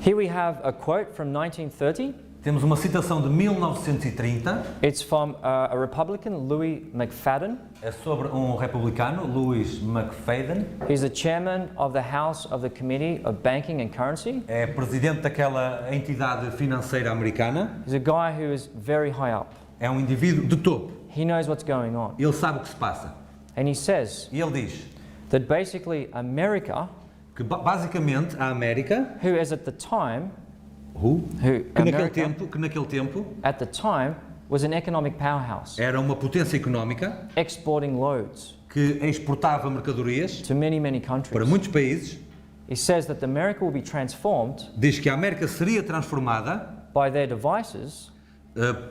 Here we have a quote from 1930. Temos uma citação de 1930. It's from a Republican, Louis McFadden. É sobre um republicano, Louis McFadden. He's the chairman of the House of the Committee of Banking and Currency. É presidente daquela entidade financeira americana. He's a guy who is very high up. É um indivíduo de topo. He knows what's going on. Ele sabe o que se passa. And he says E ele diz that basically America, que basicamente a América, who is at the time, que naquele tempo at the time was an economic powerhouse, era uma potência económica exporting loads que exportava mercadorias to many para countries. muitos países. He says that America will be transformed Diz que a América seria transformada by their devices,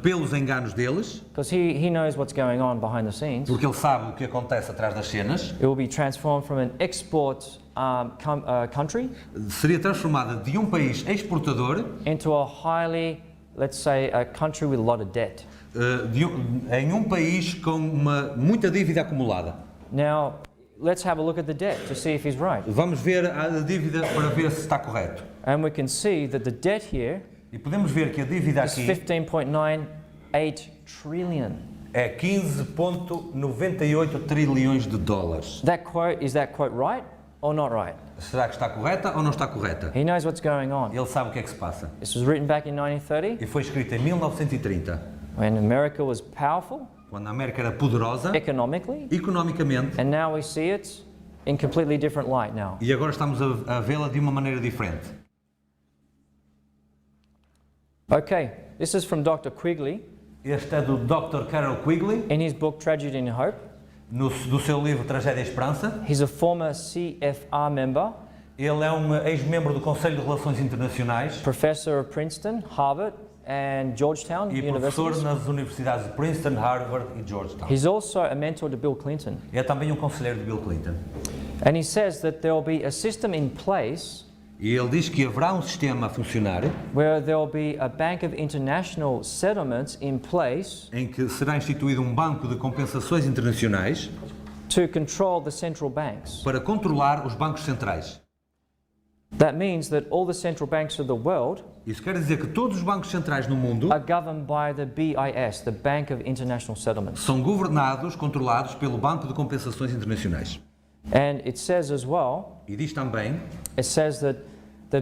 pelos enganos deles, because he knows what's going on behind the scenes. porque ele sabe o que acontece atrás das cenas. It will be transformed from an export country Seria transformada de um país exportador into a highly, let's say, a country with a lot of debt. Em um país com muita dívida acumulada. Now, let's have a look at the debt to see if he's right. Vamos ver a dívida para ver se está correto. And we can see that the debt here E podemos ver que a dívida is aqui 15.98 trillion. é 15,98 trilhões de dólares. Is that quote right or not right? Será que está correta ou não está correta? He knows what's going on. Ele sabe o que é que se passa. This was written back in 1930 E foi escrito em 1930, when America was powerful quando a América era poderosa economically, economicamente, and now we see it in completely different light now. e agora estamos a vê-la de uma maneira diferente. Okay, this is from Dr. Quigley Este é do Dr. Carol Quigley, in his book Tragedy and Hope. do seu livro Tragédia e Esperança. He's a former CFR member, Ele é um ex-membro do Conselho de Relações Internacionais professor of Princeton, Harvard, and Georgetown e professor universities. nas universidades de Princeton, Harvard e Georgetown. He's also a mentor to Bill Clinton. É também um conselheiro de Bill Clinton. And he says that there will be a system in place E ele diz que haverá um sistema a funcionar where there will be a bank of international settlements in place em que será instituído um banco de compensações internacionais to control the central banks. para controlar os bancos centrais. That means that all the central banks of the world Isso quer dizer que todos os bancos centrais no mundo are governed by the BIS, the Bank of International Settlements. são governados, controlados pelo Banco de Compensações Internacionais. And it says as well, E diz também it says that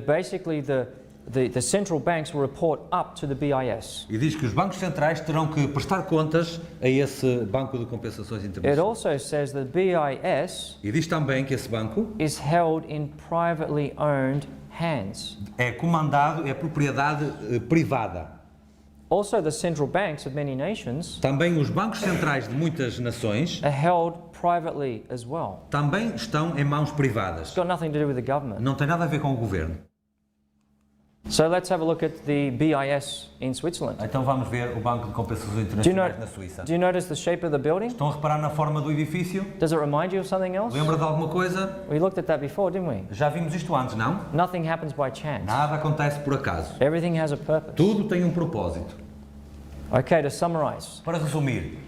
basically the central banks will report up to the BIS. e diz que os bancos centrais terão que prestar contas a esse Banco de Compensações It Internacionais. also says that BIS E diz também que esse banco is held in privately owned hands. é comandado, é propriedade privada. Also, the central banks of many nations Também os bancos centrais de muitas nações are held privately as well. também estão em mãos privadas. It's got nothing to do with the government. Não tem nada a ver com o governo. So let's have a look at the BIS in Switzerland. Então vamos ver o Banco de Compensações Internacionais na Suíça. Do you notice the shape of the building? Estão a reparar na forma do edifício? Does it remind you of something else? Lembra de alguma coisa? We looked at that before, didn't we? Já vimos isto antes, não? Nothing happens by chance. Nada acontece por acaso. Everything has a purpose. Tudo tem um propósito. Okay, to summarize. Para resumir,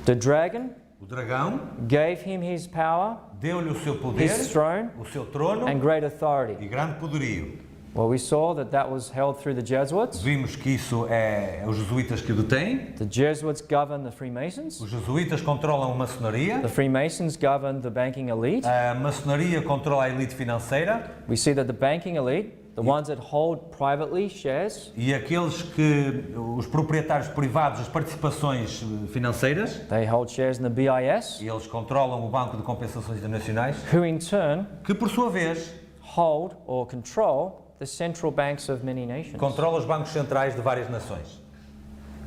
The dragon o dragão gave him his power, deu-lhe o seu poder, his throne, o seu trono and great authority. e grande poderio. Well, we saw that was held through the Jesuits. Vimos que isso é os jesuítas que o detêm. The Jesuits govern the Freemasons. Os jesuítas controlam a maçonaria. The Freemasons govern the banking elite. A maçonaria controla a elite financeira. We see that the banking elite, the ones that hold privately shares, E aqueles que, os proprietários privados, as participações financeiras, they hold shares in the BIS, e eles controlam o Banco de Compensações Internacionais, who in turn que por sua vez hold or control the central banks of many nations. controla os bancos centrais de várias nações.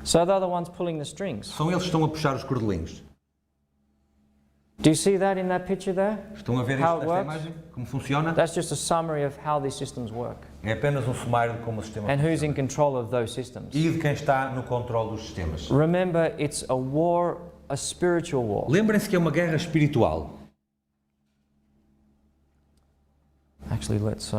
So they're the ones pulling the strings. São eles que estão a puxar os cordelinhos. Do you see that in that picture there? Estão a ver How isto it nesta works? imagem? Como funciona? That's just a summary of how these systems work É apenas um sumário de como o sistema and who's funciona. in control of those systems. E de quem está no controle dos sistemas. Remember, it's a war, a spiritual war. Lembrem-se que é uma guerra espiritual. Actually, let's.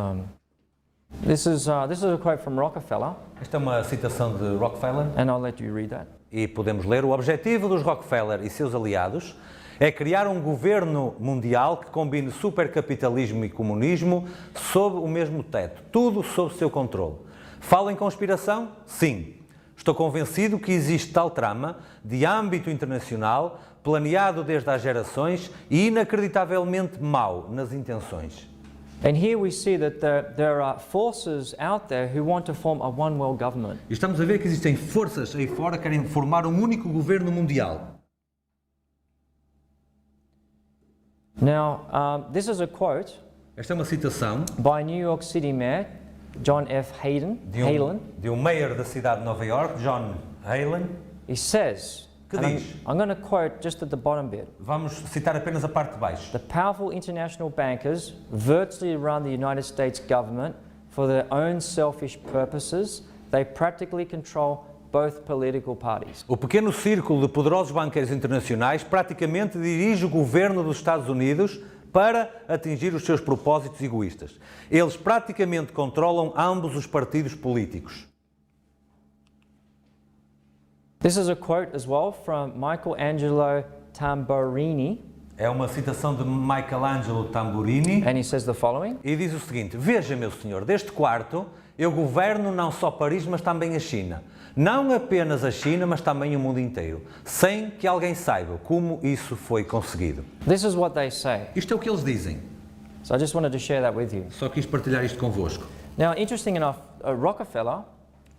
This is a quote from Rockefeller, Esta é uma citação de Rockefeller and I'll let you read that. e podemos ler: o objetivo dos Rockefeller e seus aliados É criar um governo mundial que combine supercapitalismo e comunismo sob o mesmo teto, tudo sob seu controle. Falo em conspiração? Sim. Estou convencido que existe tal trama de âmbito internacional, planeado desde há gerações e inacreditavelmente mau nas intenções. And here we see that there are forces out there who want to form a one world government. E estamos a ver que existem forças aí fora que querem formar um único governo mundial. Now, this is a quote Esta é uma citação by New York City Mayor John F. Halen. de um mayor da cidade de Nova York, John Halen, He says, que and diz, I'm going to quote just at the bottom bit. vamos citar apenas a parte de baixo. The powerful international bankers virtually run the United States government for their own selfish purposes. They practically control both political parties. O pequeno círculo de poderosos banqueiros internacionais praticamente dirige o governo dos Estados Unidos para atingir os seus propósitos egoístas. Eles praticamente controlam ambos os partidos políticos. This is a quote as well from Michelangelo Tamburini, É uma citação de Michelangelo Tamburini and he says the following: e diz o seguinte: Veja, meu senhor, deste quarto eu governo não só Paris, mas também a China. Não apenas a China, mas também o mundo inteiro, sem que alguém saiba como isso foi conseguido. This is what they say. Isto é o que eles dizem. So I just wanted to share that with you. Só quis partilhar isto convosco. Now, interesting enough, Rockefeller,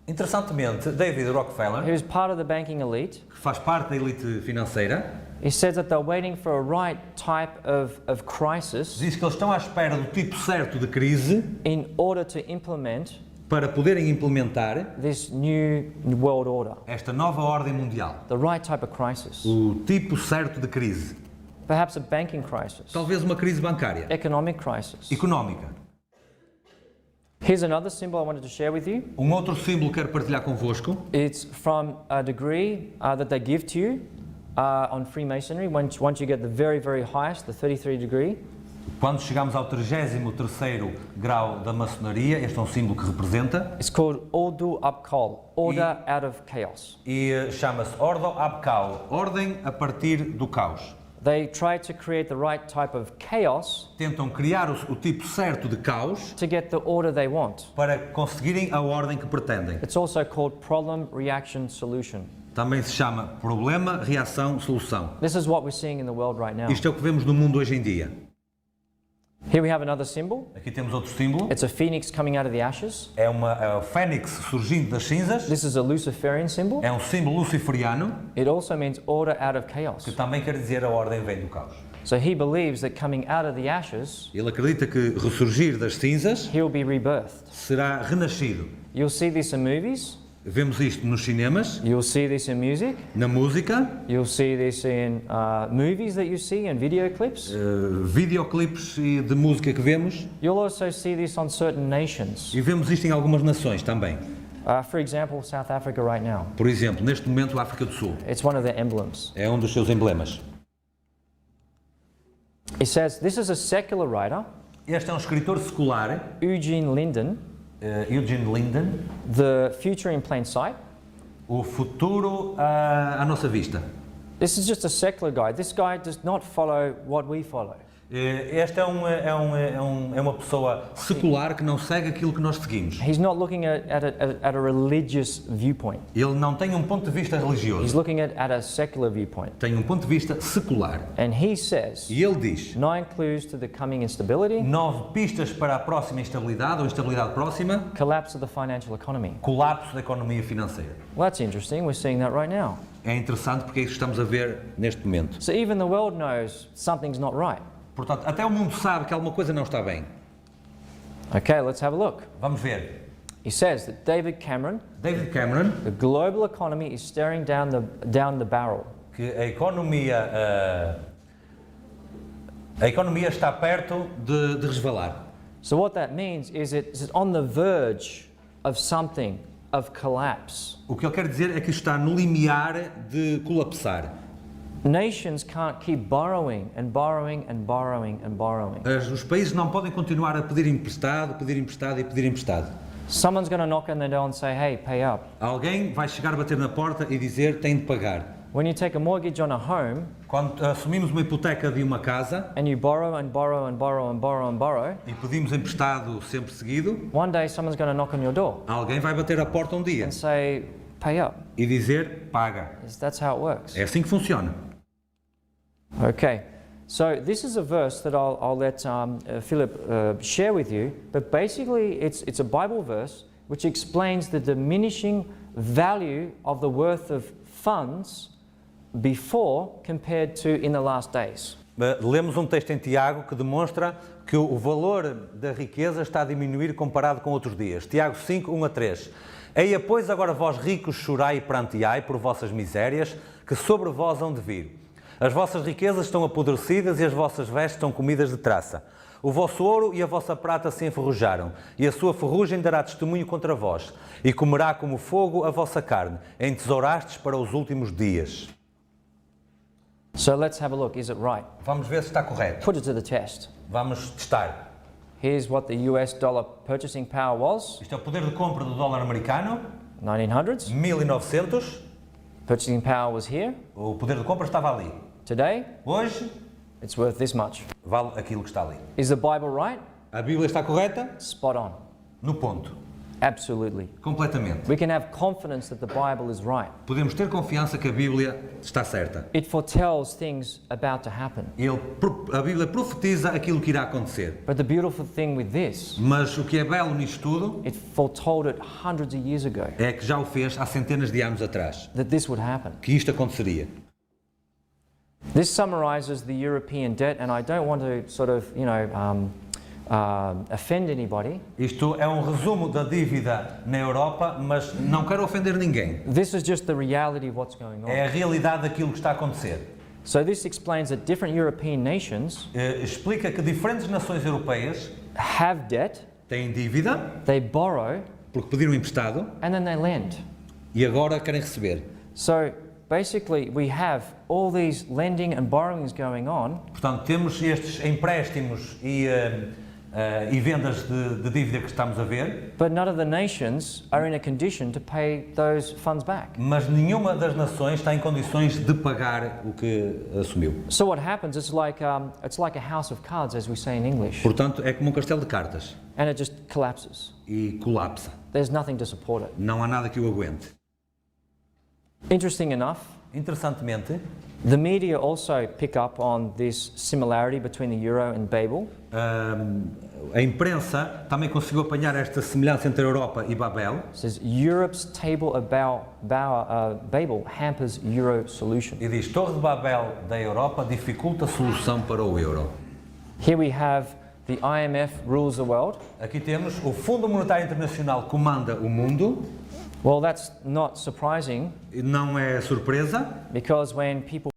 Interessantemente, David Rockefeller, who's part of the banking elite, que faz parte da elite financeira, he says that they're waiting for a right type of crisis diz que eles estão à espera do tipo certo de crise in order to implement para poderem implementar this new world order. esta nova ordem mundial. The right type of crisis. O tipo certo de crise. Perhaps a banking crisis, Talvez uma crise bancária, economic crisis. económica. Here's another symbol I wanted to share with you. Um outro símbolo que quero partilhar convosco. It's from a degree that they give to you on Freemasonry. Once you get the very, very highest, the 33 degree, Quando chegamos ao 33º grau da maçonaria, este é um símbolo que representa, it's called Ordo Abkal, order out of chaos. e chama-se Ordo Abkal, ordem a partir do caos. They try to create the right type of chaos Tentam criar o tipo certo de caos to get the order they want. para conseguirem a ordem que pretendem. It's also called problem, reaction, solution. Também se chama problema, reação, solução. This is what we're seeing in the world right now. Isto é o que vemos no mundo hoje em dia. Here we have another symbol. Aqui temos outro símbolo. It's a phoenix coming out of the ashes. É o fênix surgindo das cinzas. This is a Luciferian symbol. É um símbolo luciferiano, It also means order out of que chaos. também quer dizer a ordem vem do caos. So he believes that coming out of the ashes, Ele acredita que ressurgir das cinzas he'll be rebirthed. será renascido. You'll see this in movies. Vemos isto nos cinemas, You'll see this in music. na música, You'll see this in movies that you see and video clips. videoclipes de música que vemos, You'll also see this on certain nations. e vemos isto em algumas nações também. For example, South Africa right now. Por exemplo, neste momento a África do Sul It's one of their emblems. é um dos seus emblemas. It says, this is a secular writer, Este é um escritor secular, Eugene Linden, Eugene Linden, The Future in Plain Sight. O futuro à nossa vista. This is just a secular guy. This guy does not follow what we follow. Este é uma pessoa secular que não segue aquilo que nós seguimos. He's not looking at a religious viewpoint. Ele não tem um ponto de vista He's religioso, looking at a secular viewpoint. tem um ponto de vista secular. And he says, E ele diz 9 clues to the coming instability, 9 pistas para a próxima instabilidade ou instabilidade próxima, collapse of the financial economy. colapso da economia financeira. Well, that's interesting. We're seeing that right now. É interessante porque é isso que estamos a ver neste momento. So even the world knows something's not right. Portanto, até o mundo sabe que alguma coisa não está bem. Okay, let's have a look. Vamos ver. He says that David Cameron, David Cameron, the global economy is staring down the barrel. que a economia está perto de resvalar. So what that means is it's on the verge of something, of collapse. O que ele quer dizer é que está no limiar de colapsar. Nations can't keep borrowing and borrowing and borrowing and borrowing. Os países não podem continuar a pedir emprestado, pedir emprestado e pedir emprestado. Someone's going to knock on the door and say, hey, pay up. Alguém vai chegar a bater na porta e dizer tem de pagar. when you take a mortgage on a home Quando assumimos uma hipoteca de uma casa and you borrow and borrow and borrow and borrow and borrow, e pedimos emprestado sempre seguido, one day someone's going to knock on your door alguém vai bater a porta um dia and say, pay up. e dizer paga. That's how it works. É assim que funciona. Okay, so this is a verse that I'll let Philip share with you, but basically it's a Bible verse which explains the diminishing value of the worth of funds before compared to in the last days. Lemos um texto em Tiago que demonstra que o valor da riqueza está a diminuir comparado com outros dias. Tiago 5, 1 a 3. Eia, pois, agora vós ricos chorai e pranteai por vossas misérias, que sobre vós hão de vir. As vossas riquezas estão apodrecidas e as vossas vestes estão comidas de traça. O vosso ouro e a vossa prata se enferrujaram, e a sua ferrugem dará testemunho contra vós, e comerá como fogo a vossa carne, entesourastes para os últimos dias. So let's have a look, is it right? Vamos ver se está correto. Put it to the test. Vamos testar. Here's what the US dollar purchasing power was, Isto é o poder de compra do dólar americano, 1900. 1900. Purchasing power was here. O poder de compra estava ali. Today, Hoje, it's worth this much. vale aquilo que está ali. Is the Bible right? A Bíblia está correta? Spot on. No ponto. Absolutely. Completamente. We can have confidence that the Bible is right. Podemos ter confiança que a Bíblia está certa. It foretells things about to happen. A Bíblia profetiza aquilo que irá acontecer. But the beautiful thing with this, Mas o que é belo nisto tudo it foretold it hundreds of years ago é que já o fez há centenas de anos atrás. that this would happen. Que isto aconteceria. This summarizes the European debt, and I don't want to sort of, offend anybody. Isto é um resumo da dívida na Europa, mas não quero ofender ninguém. This is just the reality of what's going É on. a realidade daquilo que está a acontecer. So this explains that different European nations Explica que diferentes nações europeias have debt, têm dívida, they borrow, porque pediram emprestado, and then they lend. e agora querem receber. So basically we have all these lending and borrowings going on, Portanto, temos estes empréstimos e vendas de dívida que estamos a ver, but none of the nations are in a condition to pay those funds back. mas nenhuma das nações está em condições de pagar o que assumiu. So what happens, it's like a house of cards, as we say in English, Portanto, é como um castelo de cartas and it just collapses. e colapsa. There's nothing to support it. Não há nada que o aguente. Interesting enough, Interessantemente, the media also pick up on this similarity between the euro and Babel. a imprensa também conseguiu apanhar esta semelhança entre a Europa e Babel. It says Europe's table about Babel hampers euro solution. E diz, Torre de Babel da Europa dificulta a solução para o euro. Here we have the IMF rules the world. Aqui temos o Fundo Monetário Internacional comanda o mundo. Well, that's not surprising Não é surpresa, because when people